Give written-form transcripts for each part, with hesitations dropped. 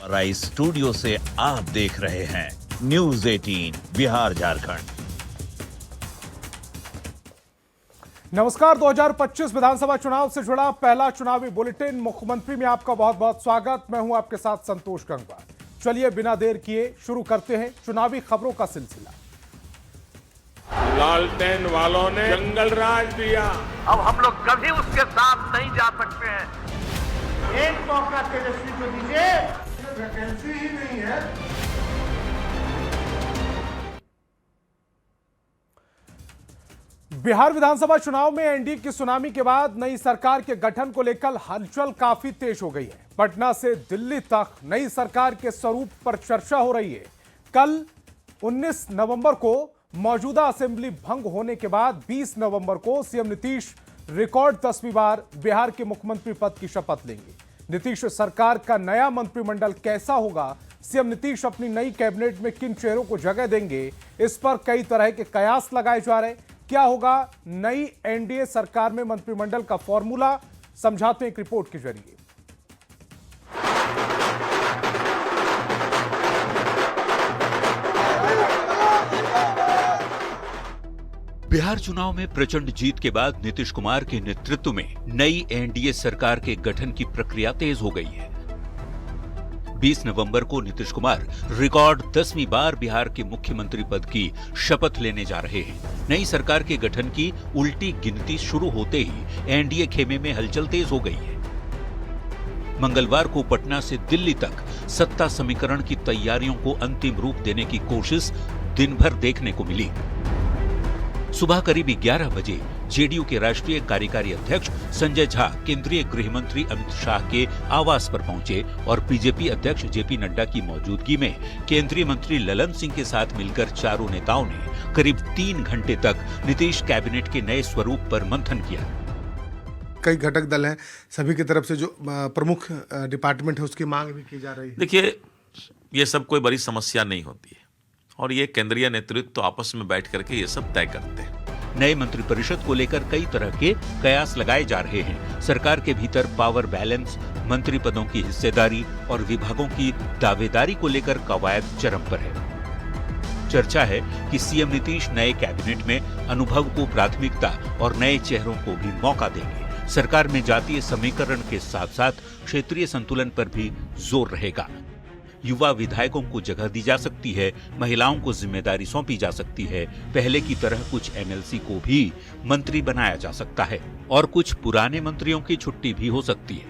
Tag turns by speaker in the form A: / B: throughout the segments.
A: Rice studio से आप देख रहे हैं न्यूज 18 बिहार झारखंड।
B: नमस्कार। 2025 विधानसभा चुनाव से जुड़ा पहला चुनावी बुलेटिन मुख्यमंत्री में आपका बहुत बहुत स्वागत। मैं हूं आपके साथ संतोष गंगवार। चलिए बिना देर किए शुरू करते हैं चुनावी खबरों का सिलसिला।
C: लालटेन वालों ने जंगल राज दिया,
D: अब हम लोग कभी उसके साथ नहीं जा सकते हैं।
E: एक मौका तेजस्वी को दीजिए, वैकेंसी ही नहीं है।
B: बिहार विधानसभा चुनाव में एनडीए की सुनामी के बाद नई सरकार के गठन को लेकर हलचल काफी तेज हो गई है। पटना से दिल्ली तक नई सरकार के स्वरूप पर चर्चा हो रही है। कल 19 नवंबर को मौजूदा असेंबली भंग होने के बाद 20 नवंबर को सीएम नीतीश रिकॉर्ड 10वीं बार बिहार के मुख्यमंत्री पद की शपथ लेंगे। नीतीश सरकार का नया मंत्रिमंडल कैसा होगा, सीएम नीतीश अपनी नई कैबिनेट में किन चेहरों को जगह देंगे, इस पर कई तरह के कयास लगाए जा रहे हैं। क्या होगा नई एनडीए सरकार में मंत्रिमंडल का फॉर्मूला, समझाते हैं एक रिपोर्ट के जरिए।
F: बिहार चुनाव में प्रचंड जीत के बाद नीतीश कुमार के नेतृत्व में नई एनडीए सरकार के गठन की प्रक्रिया तेज हो गई है। 20 नवंबर को नीतीश कुमार रिकॉर्ड 10वीं बार बिहार के मुख्यमंत्री पद की शपथ लेने जा रहे हैं। नई सरकार के गठन की उल्टी गिनती शुरू होते ही एनडीए खेमे में हलचल तेज हो गई है। मंगलवार को पटना से दिल्ली तक सत्ता समीकरण की तैयारियों को अंतिम रूप देने की कोशिश दिन भर देखने को मिली। सुबह करीब 11 बजे जेडीयू के राष्ट्रीय कार्यकारी अध्यक्ष संजय झा केंद्रीय गृह मंत्री अमित शाह के आवास पर पहुंचे और बीजेपी अध्यक्ष जेपी नड्डा की मौजूदगी में केंद्रीय मंत्री ललन सिंह के साथ मिलकर चारों नेताओं ने करीब 3 घंटे तक नीतीश कैबिनेट के नए स्वरूप पर मंथन किया।
E: कई घटक दल हैं, सभी की तरफ से जो प्रमुख डिपार्टमेंट है उसकी मांग भी की जा रही है।
G: देखिए, ये सब कोई बड़ी समस्या नहीं होती है और ये केंद्रीय नेतृत्व तो आपस में बैठ करके ये सब तय करते हैं।
F: नए मंत्रिपरिषद को लेकर कई तरह के कयास लगाए जा रहे हैं। सरकार के भीतर पावर बैलेंस, मंत्री पदों की हिस्सेदारी और विभागों की दावेदारी को लेकर कवायद चरम पर है। चर्चा है कि सीएम नीतीश नए कैबिनेट में अनुभव को प्राथमिकता और नए चेहरों को भी मौका देंगे। सरकार में जातीय समीकरण के साथ साथ क्षेत्रीय संतुलन पर भी जोर रहेगा। युवा विधायकों को जगह दी जा सकती है, महिलाओं को जिम्मेदारी सौंपी जा सकती है। पहले की तरह कुछ एमएलसी को भी मंत्री बनाया जा सकता है और कुछ पुराने मंत्रियों की छुट्टी भी हो सकती है।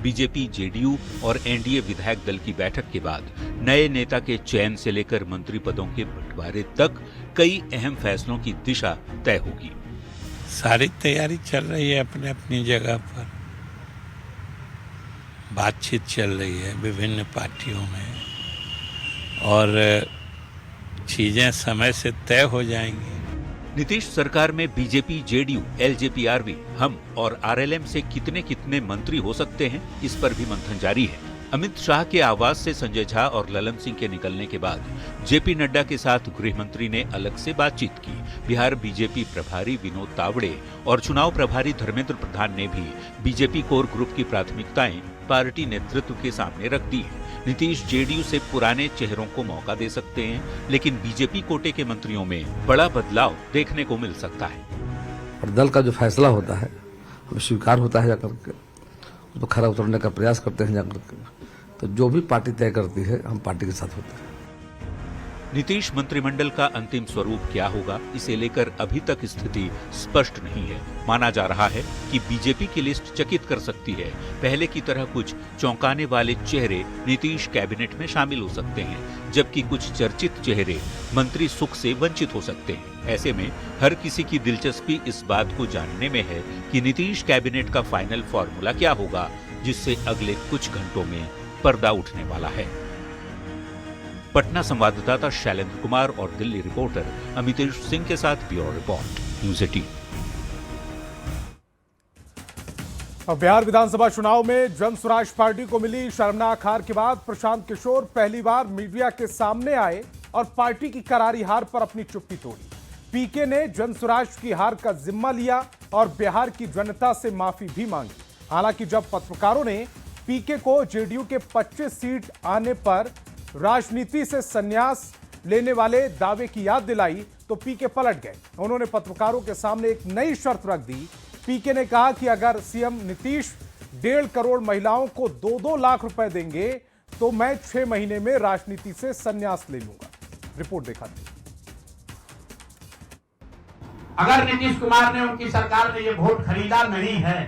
F: बीजेपी, जेडीयू और एनडीए विधायक दल की बैठक के बाद नए नेता के चयन से लेकर मंत्री पदों के बंटवारे तक कई अहम फैसलों की दिशा तय होगी।
H: सारी तैयारी चल रही है अपने अपनी जगह पर। बातचीत चल रही है विभिन्न पार्टियों में और चीजें समय से तय हो जाएंगी।
F: नीतीश सरकार में बीजेपी, जेडीयू, एलजेपी-आरवी, हम और आरएलएम से कितने कितने मंत्री हो सकते हैं, इस पर भी मंथन जारी है। अमित शाह के आवास से संजय झा और ललन सिंह के निकलने के बाद जेपी नड्डा के साथ गृह मंत्री ने अलग से बातचीत की। बिहार बीजेपी प्रभारी विनोद तावड़े और चुनाव प्रभारी धर्मेंद्र प्रधान ने भी बीजेपी कोर ग्रुप की प्राथमिकताएं पार्टी नेतृत्व के सामने रख दी है। नीतीश जेडीयू से पुराने चेहरों को मौका दे सकते हैं, लेकिन बीजेपी कोटे के मंत्रियों में बड़ा बदलाव देखने को मिल सकता है।
I: और दल का जो फैसला होता है हमें स्वीकार होता है, जाकर के उस पर खरा उतरने का प्रयास करते हैं जाकर के। तो जो भी पार्टी तय करती है हम पार्टी के साथ होते हैं।
F: नीतीश मंत्रिमंडल का अंतिम स्वरूप क्या होगा, इसे लेकर अभी तक स्थिति स्पष्ट नहीं है। माना जा रहा है कि बीजेपी की लिस्ट चकित कर सकती है। पहले की तरह कुछ चौंकाने वाले चेहरे नीतीश कैबिनेट में शामिल हो सकते हैं, जबकि कुछ चर्चित चेहरे मंत्री सुख से वंचित हो सकते हैं। ऐसे में हर किसी की दिलचस्पी इस बात को जानने में है कि नीतीश कैबिनेट का फाइनल फॉर्मूला क्या होगा, जिससे अगले कुछ घंटों में पर्दा उठने वाला है। पटना संवाददाता शैलेंद्र कुमार और दिल्ली रिपोर्टर अमितेश सिंह के साथ ब्यूरो रिपोर्ट, न्यूज 18।
B: बिहार विधानसभा चुनाव में जन स्वराज पार्टी को मिली शर्मनाक हार के बाद प्रशांत किशोर पहली बार मीडिया के सामने आए और पार्टी की करारी हार पर अपनी चुप्पी तोड़ी। पीके ने जन स्वराज की हार का जिम्मा लिया और बिहार की जनता से माफी भी मांगी। हालांकि जब पत्रकारों ने पीके को जेडीयू के 25 सीट आने पर राजनीति से संन्यास लेने वाले दावे की याद दिलाई तो पीके पलट गए। उन्होंने पत्रकारों के सामने एक नई शर्त रख दी। पीके ने कहा कि अगर सीएम नीतीश 1.5 करोड़ महिलाओं को 2-2 लाख रुपए देंगे तो मैं 6 महीने में राजनीति से संन्यास ले लूंगा। रिपोर्ट दिखाते हैं।
J: अगर नीतीश कुमार ने, उनकी सरकार ने ये वोट खरीदा नहीं है,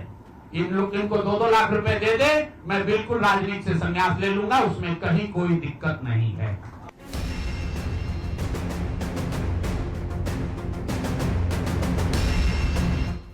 J: इनको 2-2 लाख रुपए दे दे, मैं बिल्कुल राजनीति से संन्यास ले लूंगा, उसमें कहीं कोई दिक्कत नहीं है।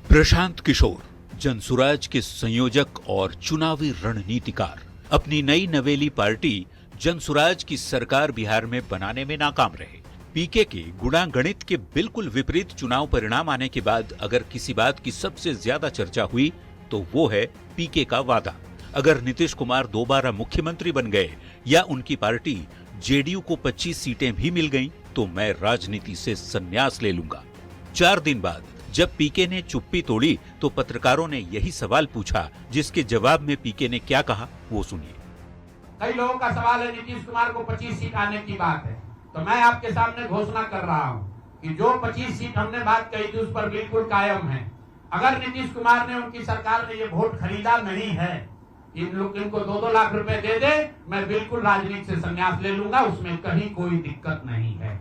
F: प्रशांत किशोर, जनसुराज के संयोजक और चुनावी रणनीतिकार, अपनी नई नवेली पार्टी जनसुराज की सरकार बिहार में बनाने में नाकाम रहे। पीके के गुणागणित के बिल्कुल विपरीत चुनाव परिणाम आने के बाद अगर किसी बात की सबसे ज्यादा चर्चा हुई तो वो है पीके का वादा। अगर नीतीश कुमार दोबारा मुख्यमंत्री बन गए या उनकी पार्टी जेडीयू को 25 सीटें भी मिल गईं, तो मैं राजनीति से संन्यास ले लूंगा। 4 दिन बाद जब पीके ने चुप्पी तोड़ी तो पत्रकारों ने यही सवाल पूछा, जिसके जवाब में पीके ने क्या कहा वो सुनिए।
J: कई लोगों का सवाल है नीतीश कुमार को 25 सीट आने की बात है, तो मैं आपके सामने घोषणा कर रहा हूं कि जो 25 सीट हमने बात कही थी उस पर बिल्कुल कायम है। अगर नीतीश कुमार ने, उनकी सरकार ने ये वोट खरीदा नहीं है, इनको 2-2 लाख रुपए दे दे, मैं बिल्कुल राजनीति से संन्यास ले लूंगा, उसमें कहीं कोई दिक्कत नहीं है।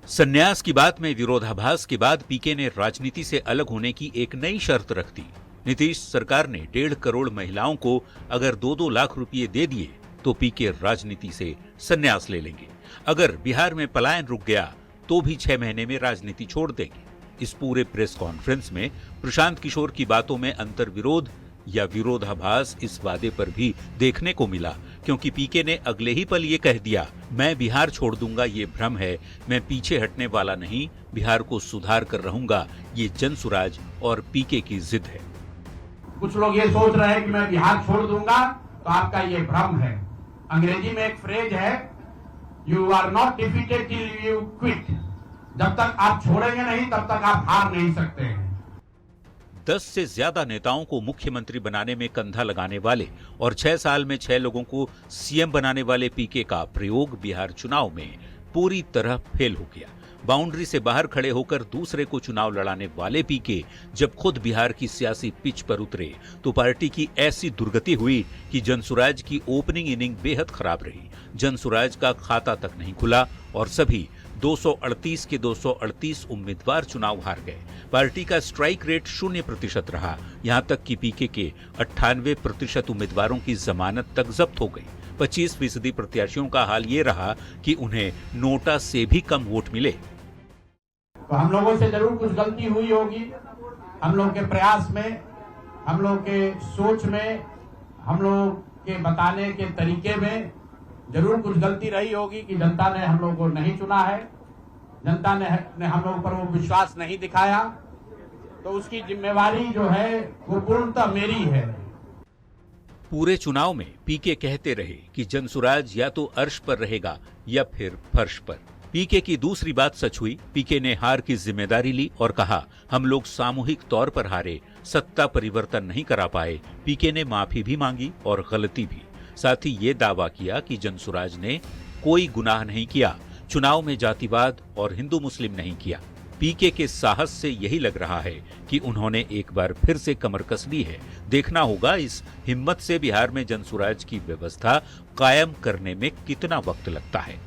F: संन्यास की बात में विरोधाभास के बाद पीके ने राजनीति से अलग होने की एक नई शर्त रख दी। नीतीश सरकार ने 1.5 करोड़ महिलाओं को अगर 2-2 लाख रुपए दे दिए तो पीके राजनीति से संन्यास ले लेंगे। अगर बिहार में पलायन रुक गया तो भी 6 महीने में राजनीति छोड़ देंगे। इस पूरे प्रेस कॉन्फ्रेंस में प्रशांत किशोर की बातों में अंतर्विरोध या विरोधाभास इस वादे पर भी देखने को मिला, क्योंकि पीके ने अगले ही पल ये कह दिया, मैं बिहार छोड़ दूंगा ये भ्रम है, मैं पीछे हटने वाला नहीं, बिहार को सुधार कर रहूंगा, ये जनसुराज और पीके की जिद है।
J: कुछ लोग ये सोच रहे हैं कि मैं बिहार छोड़ दूंगा, तो आपका ये भ्रम है। अंग्रेजी में एक फ्रेज है, you are not defeated till you quit. जब तक आप छोड़ेंगे नहीं तब तक आप हार नहीं सकते हैं।
F: 10 से ज्यादा नेताओं को मुख्यमंत्री बनाने में कंधा लगाने वाले और 6 साल में 6 लोगों को सीएम बनाने वाले पीके का प्रयोग बिहार चुनाव में पूरी तरह फेल हो गया। बाउंड्री से बाहर खड़े होकर दूसरे को चुनाव लड़ाने वाले पीके जब खुद बिहार की सियासी पिच पर उतरे तो पार्टी की ऐसी दुर्गति हुई कि जनसुराज की ओपनिंग इनिंग बेहद खराब रही। जनसुराज का खाता तक नहीं खुला और सभी 238 के 238 उम्मीदवार चुनाव हार गए। पार्टी का स्ट्राइक रेट 0% रहा, यहां तक कि पीके के 98% उम्मीदवारों की जमानत तक जब्त हो गई। 25% प्रत्याशियों का हाल ये रहा कि उन्हें नोटा से भी कम वोट मिले।
J: तो हम लोगों से जरूर कुछ गलती हुई होगी, हम लोग के प्रयास में, हम लोग के सोच में, हम लोग के बताने के तरीके में जरूर कुछ गलती रही होगी कि जनता ने हम लोग को नहीं चुना है, जनता ने हम लोग पर वो विश्वास नहीं दिखाया, तो उसकी जिम्मेवारी जो है वो पूर्णतः मेरी है।
F: पूरे चुनाव में पीके कहते रहे कि जनसुराज या तो अर्श पर रहेगा या फिर फर्श पर। पीके की दूसरी बात सच हुई। पीके ने हार की जिम्मेदारी ली और कहा, हम लोग सामूहिक तौर पर हारे, सत्ता परिवर्तन नहीं करा पाए। पीके ने माफी भी मांगी और गलती भी। साथ ही ये दावा किया कि जनसुराज ने कोई गुनाह नहीं किया, चुनाव में जातिवाद और हिंदू मुस्लिम नहीं किया। पीके के साहस से यही लग रहा है कि उन्होंने एक बार फिर से कमर कस ली है। देखना होगा इस हिम्मत से बिहार में जनसुराज की व्यवस्था कायम करने में कितना वक्त लगता है।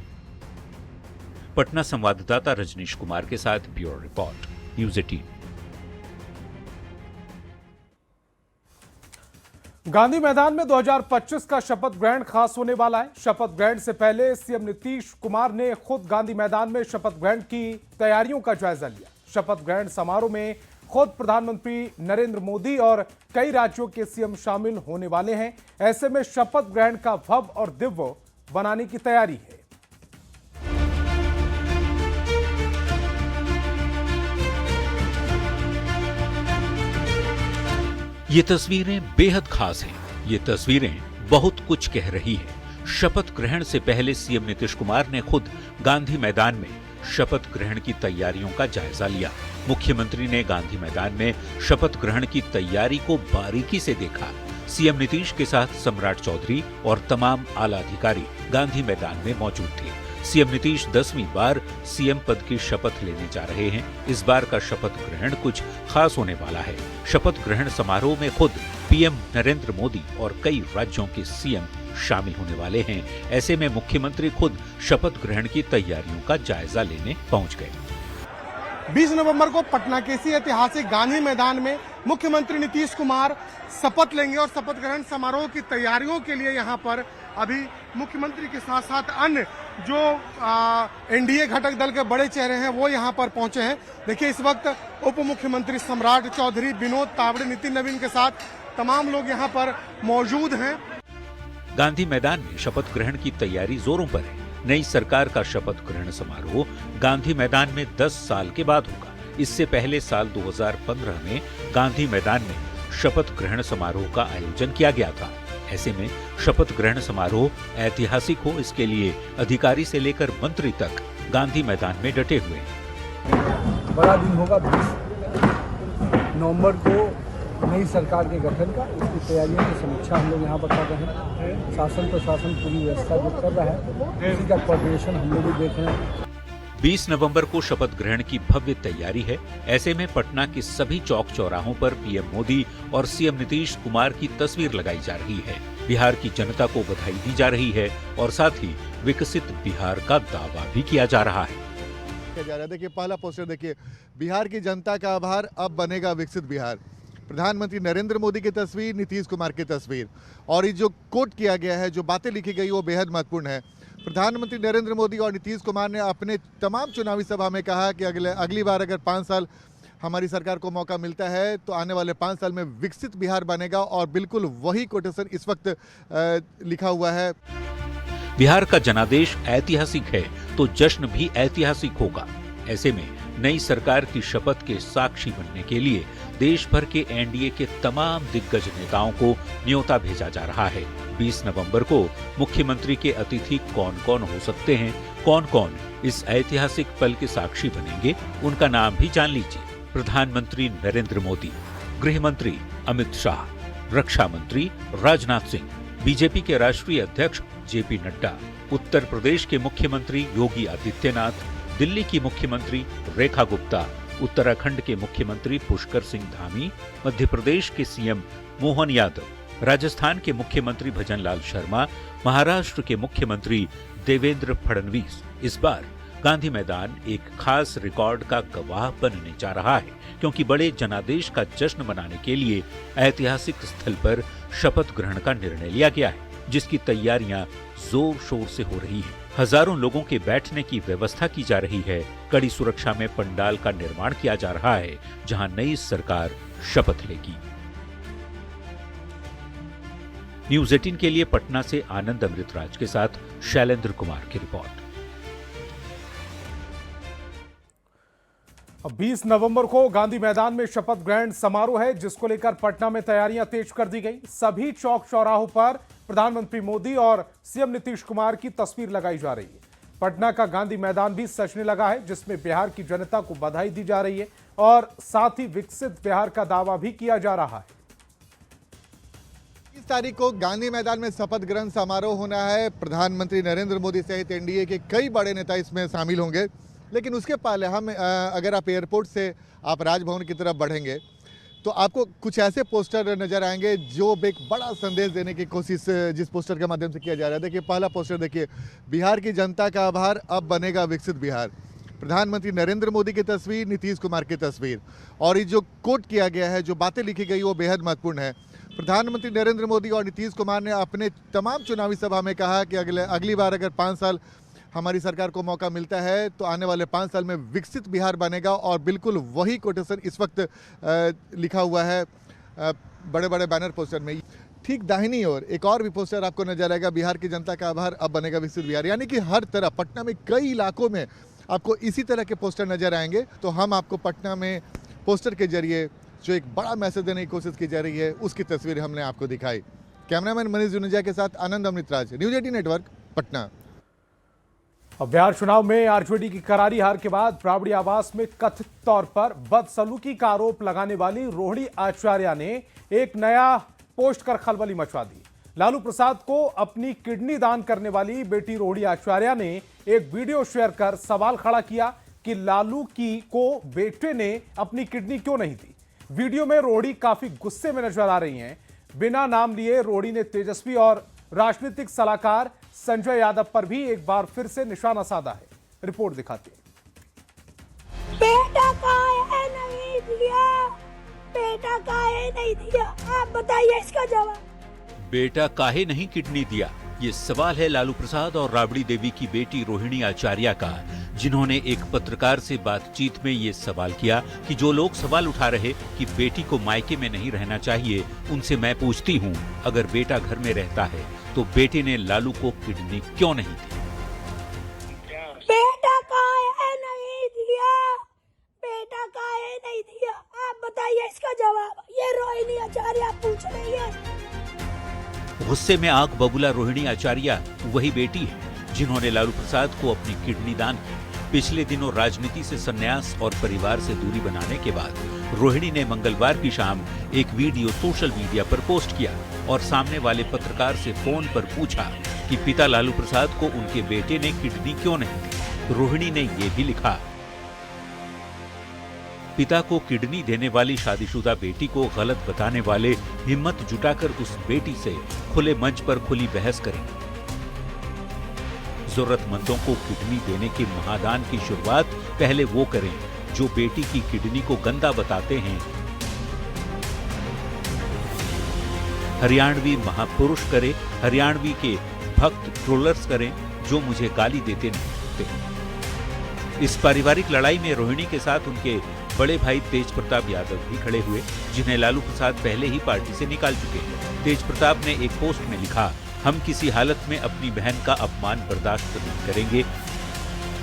F: पटना संवाददाता रजनीश कुमार के साथ ब्यूरो रिपोर्ट, न्यूज़ 18।
B: गांधी मैदान में 2025 का शपथ ग्रहण खास होने वाला है। शपथ ग्रहण से पहले सीएम नीतीश कुमार ने खुद गांधी मैदान में शपथ ग्रहण की तैयारियों का जायजा लिया। शपथ ग्रहण समारोह में खुद प्रधानमंत्री नरेंद्र मोदी और कई राज्यों के सीएम शामिल होने वाले हैं। ऐसे में शपथ ग्रहण का भव्य और दिव्य बनाने की तैयारी है।
F: ये तस्वीरें बेहद खास हैं। ये तस्वीरें बहुत कुछ कह रही हैं। शपथ ग्रहण से पहले सीएम नीतीश कुमार ने खुद गांधी मैदान में शपथ ग्रहण की तैयारियों का जायजा लिया। मुख्यमंत्री ने गांधी मैदान में शपथ ग्रहण की तैयारी को बारीकी से देखा। सीएम नीतीश के साथ सम्राट चौधरी और तमाम आला अधिकारी गांधी मैदान में मौजूद थे। सीएम नीतीश 10वीं बार सीएम पद की शपथ लेने जा रहे हैं। इस बार का शपथ ग्रहण कुछ खास होने वाला है। शपथ ग्रहण समारोह में खुद पीएम नरेंद्र मोदी और कई राज्यों के सीएम शामिल होने वाले हैं। ऐसे में मुख्यमंत्री खुद शपथ ग्रहण की तैयारियों का जायजा लेने पहुंच गए।
E: 20 नवंबर को पटना के इसी ऐतिहासिक गांधी मैदान में मुख्यमंत्री नीतीश कुमार शपथ लेंगे और शपथ ग्रहण समारोह की तैयारियों के लिए यहां पर अभी मुख्यमंत्री के साथ साथ अन्य जो एनडीए घटक दल के बड़े चेहरे हैं वो यहां पर पहुंचे हैं। देखिए, इस वक्त उप मुख्यमंत्री सम्राट चौधरी, विनोद तावड़े, नितिन नवीन के साथ तमाम लोग यहां पर मौजूद हैं।
F: गांधी मैदान में शपथ ग्रहण की तैयारी जोरों पर है। नई सरकार का शपथ ग्रहण समारोह गांधी मैदान में 10 साल के बाद होगा। इससे पहले साल 2015 में गांधी मैदान में शपथ ग्रहण समारोह का आयोजन किया गया था। ऐसे में शपथ ग्रहण समारोह ऐतिहासिक हो, इसके लिए अधिकारी से लेकर मंत्री तक गांधी मैदान में डटे हुए हैं।
I: बड़ा दिन होगा 20 नवंबर को नई सरकार के गठन का, इसकी तैयारियों की समीक्षा हम लोग यहाँ पर कर रहे हैं। शासन प्रशासन पूरी व्यवस्था जो कर रहा है उसी का कोऑर्डिनेशन हम लोग भी देख रहे हैं।
F: 20 नवंबर को शपथ ग्रहण की भव्य तैयारी है। ऐसे में पटना के सभी चौक चौराहों पर पीएम मोदी और सीएम नीतीश कुमार की तस्वीर लगाई जा रही है। बिहार की जनता को बधाई दी जा रही है और साथ ही विकसित बिहार का दावा भी किया जा रहा है।
K: देखिए, पहला पोस्टर देखिए, बिहार की जनता का आभार, अब बनेगा विकसित बिहार। प्रधानमंत्री नरेंद्र मोदी की तस्वीर, नीतीश कुमार की तस्वीर, और ये जो कोट किया गया है, जो बातें लिखी गई, वो बेहद महत्वपूर्ण है। प्रधानमंत्री नरेंद्र मोदी और नीतीश कुमार ने अपने तमाम चुनावी सभा में कहा कि अगली बार अगर 5 साल हमारी सरकार को मौका मिलता है तो आने वाले 5 साल में विकसित बिहार बनेगा, और बिल्कुल वही कोटेशन इस वक्त लिखा हुआ है।
F: बिहार का जनादेश ऐतिहासिक है तो जश्न भी ऐतिहासिक होगा। ऐसे में नई सरकार की शपथ के साक्षी बनने के लिए देश भर के एनडीए के तमाम दिग्गज नेताओं को न्योता भेजा जा रहा है। 20 नवंबर को मुख्यमंत्री के अतिथि कौन कौन हो सकते हैं, कौन कौन इस ऐतिहासिक पल के साक्षी बनेंगे, उनका नाम भी जान लीजिए। प्रधानमंत्री नरेंद्र मोदी, गृह मंत्री अमित शाह, रक्षा मंत्री राजनाथ सिंह, बीजेपी के राष्ट्रीय अध्यक्ष जेपी नड्डा, उत्तर प्रदेश के मुख्यमंत्री योगी आदित्यनाथ, दिल्ली की मुख्यमंत्री रेखा गुप्ता, उत्तराखंड के मुख्यमंत्री पुष्कर सिंह धामी, मध्य प्रदेश के सीएम मोहन यादव, राजस्थान के मुख्यमंत्री भजनलाल शर्मा, महाराष्ट्र के मुख्यमंत्री देवेंद्र फडणवीस। इस बार गांधी मैदान एक खास रिकॉर्ड का गवाह बनने जा रहा है, क्योंकि बड़े जनादेश का जश्न मनाने के लिए ऐतिहासिक स्थल पर शपथ ग्रहण का निर्णय लिया गया है, जिसकी तैयारियां जोर शोर से हो रही हैं। हजारों लोगों के बैठने की व्यवस्था की जा रही है। कड़ी सुरक्षा में पंडाल का निर्माण किया जा रहा है, जहां नई सरकार शपथ लेगी। न्यूज़ 18 के लिए पटना से आनंद अमृतराज के साथ शैलेंद्र कुमार की रिपोर्ट।
B: अब 20 नवंबर को गांधी मैदान में शपथ ग्रहण समारोह है, जिसको लेकर पटना में तैयारियां तेज कर दी गई। सभी चौक चौराहों पर प्रधानमंत्री मोदी और सीएम नीतीश कुमार की तस्वीर लगाई जा रही है। पटना का गांधी मैदान भी सजने लगा है, जिसमें बिहार की जनता को बधाई दी जा रही है और साथ ही विकसित बिहार का दावा भी किया जा रहा है।
K: 20 तारीख को गांधी मैदान में शपथ ग्रहण समारोह होना है। प्रधानमंत्री नरेंद्र मोदी सहित एनडीए के कई बड़े नेता इसमें शामिल होंगे। लेकिन उसके पहले अगर आप एयरपोर्ट से आप राजभवन की तरफ बढ़ेंगे तो आपको कुछ ऐसे पोस्टर नजर आएंगे जो एक बड़ा संदेश देने की कोशिश जिस पोस्टर के माध्यम से किया जा रहा है। देखिए, पहला पोस्टर देखिए, बिहार की जनता का आभार, अब बनेगा विकसित बिहार। प्रधानमंत्री नरेंद्र मोदी की तस्वीर, नीतीश कुमार की तस्वीर, और ये जो कोट किया गया है, जो बातें लिखी गई, वो बेहद महत्वपूर्ण है। प्रधानमंत्री नरेंद्र मोदी और नीतीश कुमार ने अपने तमाम चुनावी सभा में कहा कि अगली बार अगर 5 साल हमारी सरकार को मौका मिलता है तो आने वाले 5 साल में विकसित बिहार बनेगा, और बिल्कुल वही कोटेशन इस वक्त लिखा हुआ है बड़े बड़े बैनर पोस्टर में। ठीक दाहिनी ओर एक और भी पोस्टर आपको नजर आएगा, बिहार की जनता का आभार, अब बनेगा विकसित बिहार। यानी कि हर तरफ पटना में कई इलाकों में आपको इसी तरह के पोस्टर नजर आएंगे। तो हम आपको पटना में पोस्टर के जरिए जो एक बड़ा मैसेज देने की कोशिश की जा रही है, उसकी तस्वीर हमने आपको दिखाई। कैमरामैन मनीष जुनेजा के साथ आनंद अमृतराज, न्यूज़ 18 नेटवर्क, पटना।
B: अब बिहार चुनाव में आरजेडी की करारी हार के बाद राबड़ी आवास में कथित तौर पर बदसलूकी का आरोप लगाने वाली रोहिणी आचार्य ने एक नया पोस्ट कर खलबली मचवा दी। लालू प्रसाद को अपनी किडनी दान करने वाली बेटी रोहिणी आचार्य ने एक वीडियो शेयर कर सवाल खड़ा किया कि लालू को बेटे ने अपनी किडनी क्यों नहीं दी। वीडियो में रोहिणी काफी गुस्से में नजर आ रही हैं। बिना नाम लिए रोहिणी ने तेजस्वी और राजनीतिक सलाहकार संजय यादव पर भी एक बार फिर से निशाना साधा है। रिपोर्ट दिखाते हैं।
L: बेटा काहे नहीं दिया, बेटा काहे नहीं दिया, आप बताइए इसका जवाब।
F: बेटा काहे नहीं किडनी दिया, ये सवाल है लालू प्रसाद और राबड़ी देवी की बेटी रोहिणी आचार्य का, जिन्होंने एक पत्रकार से बातचीत में ये सवाल किया कि जो लोग सवाल उठा रहे कि बेटी को मायके में नहीं रहना चाहिए, उनसे मैं पूछती हूँ, अगर बेटा घर में रहता है तो बेटे ने लालू को किडनी क्यों नहीं दी?
L: बेटा काहे नहीं दिया, बेटा काहे नहीं दिया, आप बताइए इसका जवाब। ये रोहिणी आचार्य पूछ रही है।
F: गुस्से में आग बबूला रोहिणी आचार्य वही बेटी है जिन्होंने लालू प्रसाद को अपनी किडनी दान की। पिछले दिनों राजनीति से संन्यास और परिवार से दूरी बनाने के बाद रोहिणी ने मंगलवार की शाम एक वीडियो सोशल मीडिया पर पोस्ट किया और सामने वाले पत्रकार से फोन पर पूछा कि पिता लालू प्रसाद को उनके बेटे ने किडनी क्यों नहीं दी। रोहिणी ने ये भी लिखा, पिता को किडनी देने वाली शादीशुदा बेटी को गलत बताने वाले हिम्मत जुटाकर उस बेटी से खुले मंच पर खुली बहस करें। जरूरतमंदों को किडनी देने के महादान की शुरुआत पहले वो करें जो बेटी की किडनी को गंदा बताते हैं। हरियाणवी महापुरुष करे, हरियाणवी के भक्त ट्रोलर्स करें जो मुझे गाली देते नहीं। इस पारिवारिक लड़ाई में रोहिणी के साथ उनके बड़े भाई तेज प्रताप यादव भी खड़े हुए, जिन्हें लालू प्रसाद पहले ही पार्टी से निकाल चुके हैं। तेज प्रताप ने एक पोस्ट में लिखा, हम किसी हालत में अपनी बहन का अपमान बर्दाश्त नहीं करेंगे।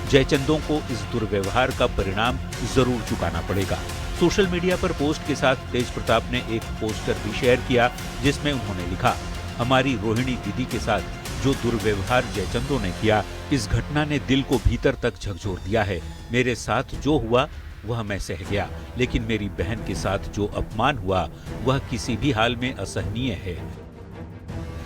F: जयचंदों को इस दुर्व्यवहार का परिणाम जरूर चुकाना पड़ेगा। सोशल मीडिया पर पोस्ट के साथ तेज प्रताप ने एक पोस्टर भी शेयर किया जिसमें उन्होंने लिखा, हमारी रोहिणी दीदी के साथ जो दुर्व्यवहार जयचंदों ने किया, इस घटना ने दिल को भीतर तक झकझोर दिया है। मेरे साथ जो हुआ वह मैं सह गया, लेकिन मेरी बहन के साथ जो अपमान हुआ वह किसी भी हाल में असहनीय है।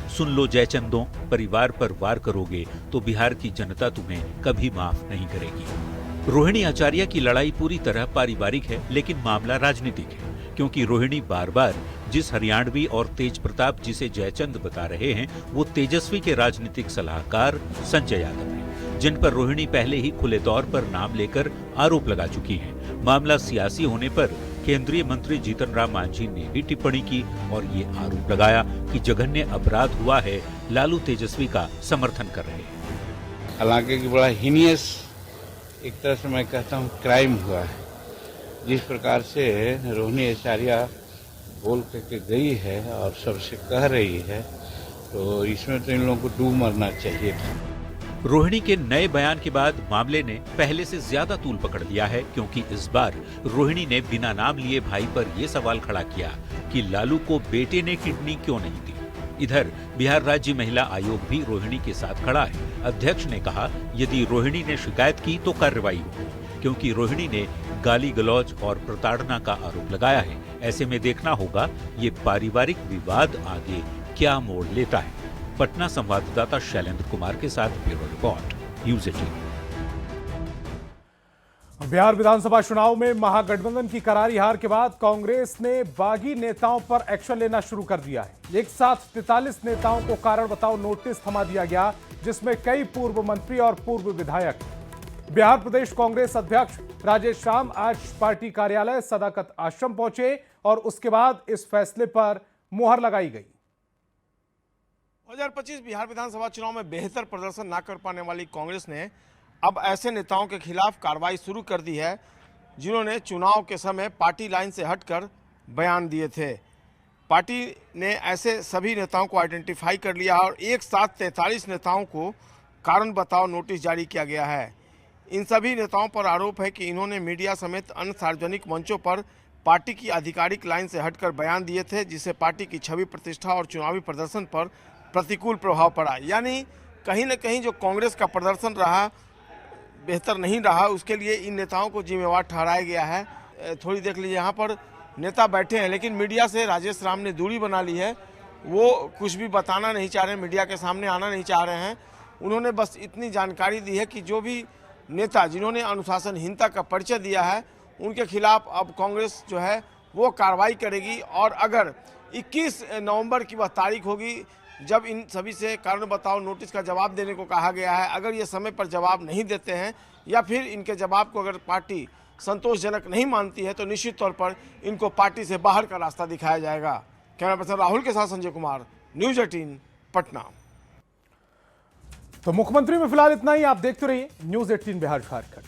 F: सुन लो जयचंदों, परिवार पर वार करोगे तो बिहार की जनता तुम्हें कभी माफ नहीं करेगी। रोहिणी आचार्य की लड़ाई पूरी तरह पारिवारिक है, लेकिन मामला राजनीतिक है, क्योंकि रोहिणी बार बार जिस हरियाणवी और तेज प्रताप जिसे जयचंद बता रहे हैं वो तेजस्वी के राजनीतिक सलाहकार संजय यादव हैं, जिन पर रोहिणी पहले ही खुले तौर पर नाम लेकर आरोप लगा चुकी हैं। मामला सियासी होने पर केंद्रीय मंत्री जीतन राम मांझी ने भी टिप्पणी की और ये आरोप लगाया कि जघन्य अपराध हुआ है, लालू तेजस्वी का समर्थन कर रहे हैं।
M: हालांकि बड़ा हीनियस एक तरह से मैं कहता हूँ क्राइम हुआ है। जिस प्रकार से रोहिणी आचार्य बोल करके गई है और सबसे कह रही है, तो इसमें तो इन लोगों को डूब मरना चाहिए था।
F: रोहिणी के नए बयान के बाद मामले ने पहले से ज्यादा तूल पकड़ लिया है, क्योंकि इस बार रोहिणी ने बिना नाम लिए भाई पर यह सवाल खड़ा किया कि लालू को बेटे ने किडनी क्यों नहीं दी। इधर बिहार राज्य महिला आयोग भी रोहिणी के साथ खड़ा है। अध्यक्ष ने कहा, यदि रोहिणी ने शिकायत की तो कार्रवाई होगी, क्योंकि रोहिणी ने गाली गलौज और प्रताड़ना का आरोप लगाया है। ऐसे में देखना होगा ये पारिवारिक विवाद आगे क्या मोड़ लेता है। पटना संवाददाता शैलेंद्र कुमार के साथ ब्यूरो रिपोर्ट, न्यूज़ 18।
B: बिहार विधानसभा चुनाव में महागठबंधन की करारी हार के बाद कांग्रेस ने बागी नेताओं पर एक्शन लेना शुरू कर दिया है। एक साथ 43 नेताओं को कारण बताओ नोटिस थमा दिया गया, जिसमें कई पूर्व मंत्री और पूर्व विधायक। बिहार प्रदेश कांग्रेस अध्यक्ष राजेश श्याम आज पार्टी कार्यालय सदाकत आश्रम पहुंचे और उसके बाद इस फैसले पर मुहर लगाई गई।
N: 2025 बिहार विधानसभा चुनाव में बेहतर प्रदर्शन न कर पाने वाली कांग्रेस ने अब ऐसे नेताओं के खिलाफ कार्रवाई शुरू कर दी है जिन्होंने चुनाव के समय पार्टी लाइन से हटकर बयान दिए थे। पार्टी ने ऐसे सभी नेताओं को आइडेंटिफाई कर लिया और एक साथ 43 नेताओं को कारण बताओ नोटिस जारी किया गया है। इन सभी नेताओं पर आरोप है कि इन्होंने मीडिया समेत अन्य सार्वजनिक मंचों पर पार्टी की आधिकारिक लाइन से हटकर बयान दिए थे, जिससे पार्टी की छवि, प्रतिष्ठा और चुनावी प्रदर्शन पर प्रतिकूल प्रभाव पड़ा। यानी कहीं न कहीं जो कांग्रेस का प्रदर्शन रहा बेहतर नहीं रहा, उसके लिए इन नेताओं को जिम्मेवार ठहराया गया है। थोड़ी देख लीजिए, यहाँ पर नेता बैठे हैं, लेकिन मीडिया से राजेश राम ने दूरी बना ली है वो कुछ भी बताना नहीं चाह रहे, मीडिया के सामने आना नहीं चाह रहे हैं। उन्होंने बस इतनी जानकारी दी है कि जो भी नेता जिन्होंने अनुशासनहीनता का परिचय दिया है उनके खिलाफ अब कांग्रेस जो है वो कार्रवाई करेगी। और अगर 21 नवंबर की वह तारीख होगी जब इन सभी से कारण बताओ नोटिस का जवाब देने को कहा गया है, अगर ये समय पर जवाब नहीं देते हैं या फिर इनके जवाब को अगर पार्टी संतोषजनक नहीं मानती है तो निश्चित तौर पर इनको पार्टी से बाहर का रास्ता दिखाया जाएगा। कैमरा पर्सन राहुल के साथ संजय कुमार, न्यूज 18 पटना।
B: तो मुख्यमंत्री में फिलहाल इतना ही। आप देखते रहिए न्यूज 18 बिहार झारखंड।